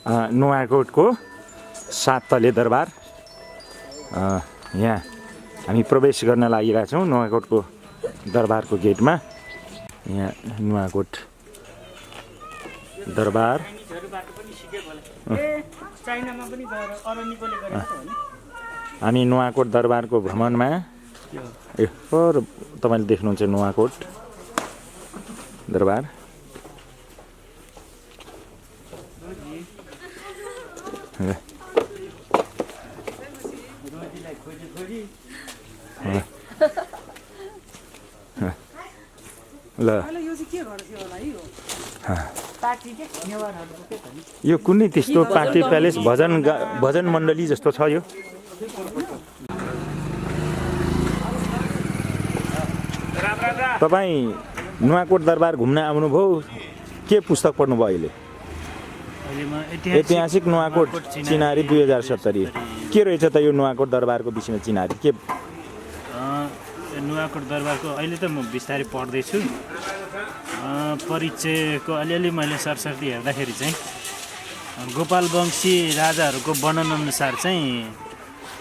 नुवाकोटको 7 तले दरबार। यहाँ हामी प्रवेश गर्न लागिरहेछौँ नुवाकोटको दरबारको गेटमा। यहाँ नुवाकोट दरबार। हामी नुवाकोट दरबारको भ्रमणमा। तपाईँले देख्नुहुन्छ नुवाकोट दरबार। ल यो कुनै त्यस्तो पार्टी प्यालेस भजन मण्डली जस्तो छ यो। तपाईँ नुवाकोट दरबार घुम्न आउनुभयो, के पुस्तक पढ्नुभयो अहिले? ऐतिहासिक नुवाकोट चिनारी 2070। के रहेछ त यो नुवाकोट दरबारको विषयमा चिनारी के? नुवाकोट दरबारको अहिले त म बिस्तारै पढ्दैछु। परिचयको अलिअलि मैले सरसर्ती हेर्दाखेरि चाहिँ गोपाल वंशी राजाहरूको वर्णन अनुसार चाहिँ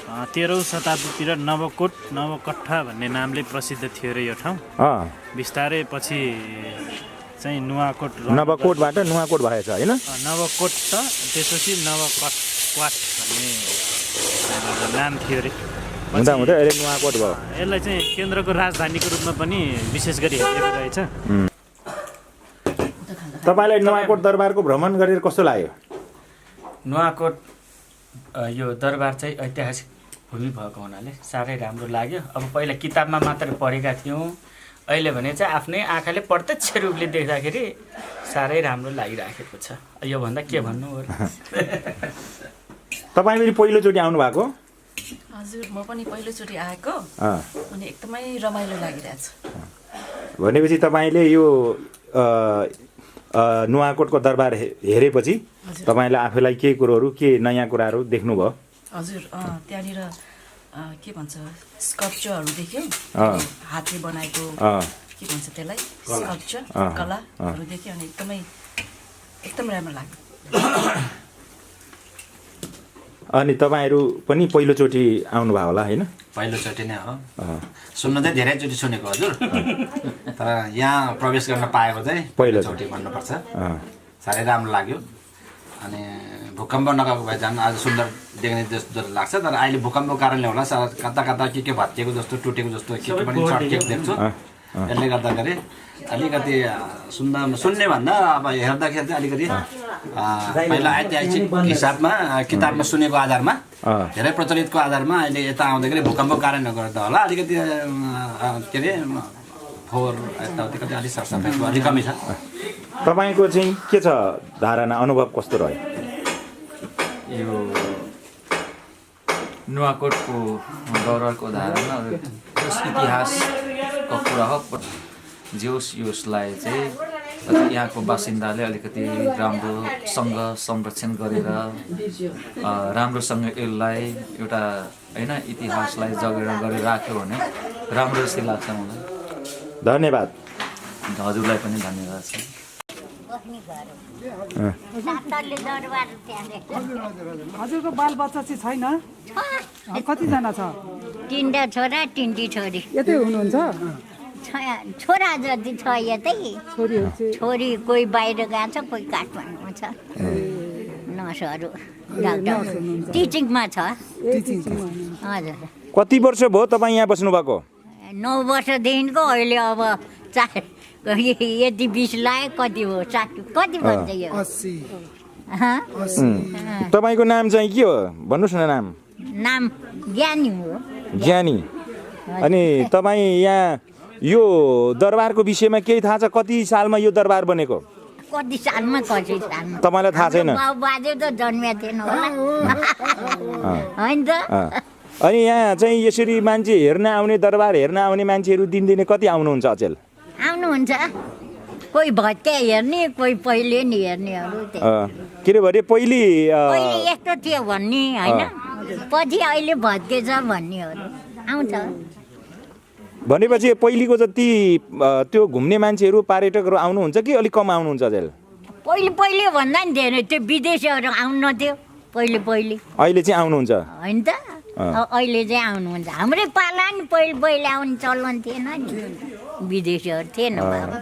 13औं शताब्दीतिर नवकट्ठा भन्ने नामले प्रसिद्ध थियो र यो ठाउँ। बिस्तारै पछि चाहिँ नवकोटबाट नुवाकोट भएछ होइन? नवकोट त त्यसपछि नवकट भन्ने नाम थियो अरे। हुँदा हुँदै अहिले नुवाकोट भयो। यसलाई चाहिँ केन्द्रको राजधानीको रूपमा पनि विशेष गरी हेरेको रहेछ। तपाईँलाई नुवाकोट दरबारको भ्रमण गरेर कस्तो लाग्यो? नुवाकोट यो दरबार चाहिँ ऐतिहासिक भूमि भएको हुनाले साह्रै राम्रो लाग्यो। अब पहिला किताबमा मात्र पढेका थियौँ, अहिले भने चाहिँ आफ्नै आँखाले प्रत्यक्ष रूपले देख्दाखेरि साह्रै राम्रो लागिराखेको छ। योभन्दा के भन्नु हो? तपाईँ पनि पहिलोचोटि आउनु भएको? हजुर, म पनि पहिलोचोटि आएको अनि एकदमै रमाइलो लागिरहेछ। भनेपछि तपाईँले यो नुवाकोटको दरबार हेरेपछि तपाईँले आफूलाई केही कुरोहरू, के नयाँ कुराहरू देख्नुभयो? हजुर, त्यहाँनिर के भन्छ स्कल्पचरहरू देख्यौँ, हातले बनाएको के भन्छ त्यसलाई, स्कल्पचर कलाहरू देख्यौँ अनि एकदम राम्रो लाग्यो। अनि तपाईँहरू पनि पहिलोचोटि आउनुभयो होला होइन? पहिलोचोटि नै हो। सुन्नु चाहिँ धेरैचोटि सुनेको हजुर, तर यहाँ प्रवेश गर्न पाएको चाहिँ पहिलोचोटि भन्नुपर्छ। साह्रै राम्रो लाग्यो। अनि भूकम्प नगएको भए झन् आज सुन्दर देख्ने जस्तो लाग्छ। तर अहिले भूकम्पको कारणले होला कता कता के भत्किएको जस्तो, टुटेको जस्तो के पनि चर्केको देख्छु। यसले गर्दाखेरि अलिकति सुन्ने भन्दा अब हेर्दाखेरि चाहिँ अलिकति पहिला ऐतिहासिक हिसाबमा किताबमा सुनेको आधारमा, धेरै प्रचलितको आधारमा अहिले यता आउँदाखेरि भूकम्पको कारणले गर्दा होला अलिकति के अरे फोहोर यताउति कति अलिक सरसफाइको अलिक कमी छ। तपाईँको चाहिँ के छ धारणा, अनुभव कस्तो रह्यो? यो नुवाकोटको दरबारको धारणा इतिहासको कुरा हो। यसलाई चाहिँ यहाँको बासिन्दाले अलिकति राम्रोसँग संरक्षण गरेर राम्रोसँग यसलाई एउटा होइन इतिहासलाई जगेरा गरेर राख्यो भने राम्रो जस्तै लाग्छ मलाई। धन्यवाद। हजुरलाई पनि धन्यवाद छ। हजुरको बालबच्चा चाहिँ छैन? कतिजना छ? 3 छोरा 3 छोरी। यतै हुनुहुन्छ? छोरा जति छ यतै, छोरी कोही बाहिर गएको छ, कोही काठमाडौँमा छ। नर्सहरू डाक्टर टिचिङमा छ। हजुर। कति वर्ष भयो तपाईँ यहाँ बस्नु भएको? 9 वर्षदेखिको अहिले अब यति 20 लाग्यो, कति हो 60 कति भन्छ यो? 80। तपाईँको नाम चाहिँ के हो भन्नुहोस् न? नाम ज्ञानी हो। ज्ञानी। अनि तपाईँ यहाँ यो दरबारको विषयमा केही थाहा छ? कति सालमा यो दरबार बनेको? कति सालमा तपाईँलाई थाहा छैन? बाजे त जन्मेको थिएन होला होइन त? अनि यहाँ चाहिँ यसरी मान्छे हेर्न आउने, दरबार हेर्न आउने मान्छेहरू दिनदिनै कति आउनुहुन्छ अचेल? आउनुहुन्छ, कोही भत्के हेर्ने, कोही पहिले नि हेर्नेहरू। के अरे भने पहिले यस्तो थियो भन्ने होइन, पछि अहिले भत्केछ भन्नेहरू आउँछ। भनेपछि पहिलेको जति त्यो घुम्ने मान्छेहरू पर्यटकहरू आउनुहुन्छ कि अलिक कम आउनुहुन्छ अचेल? पहिले भन्दा नि धेरै त्यो विदेशीहरू आउनु नथ्यो पहिले अहिले चाहिँ आउनुहुन्छ होइन त अहिले चाहिँ आउनुहुन्छ हाम्रै पाला नि पहिले आउने चलन थिएन नि विदेशीहरू थिएन बाबा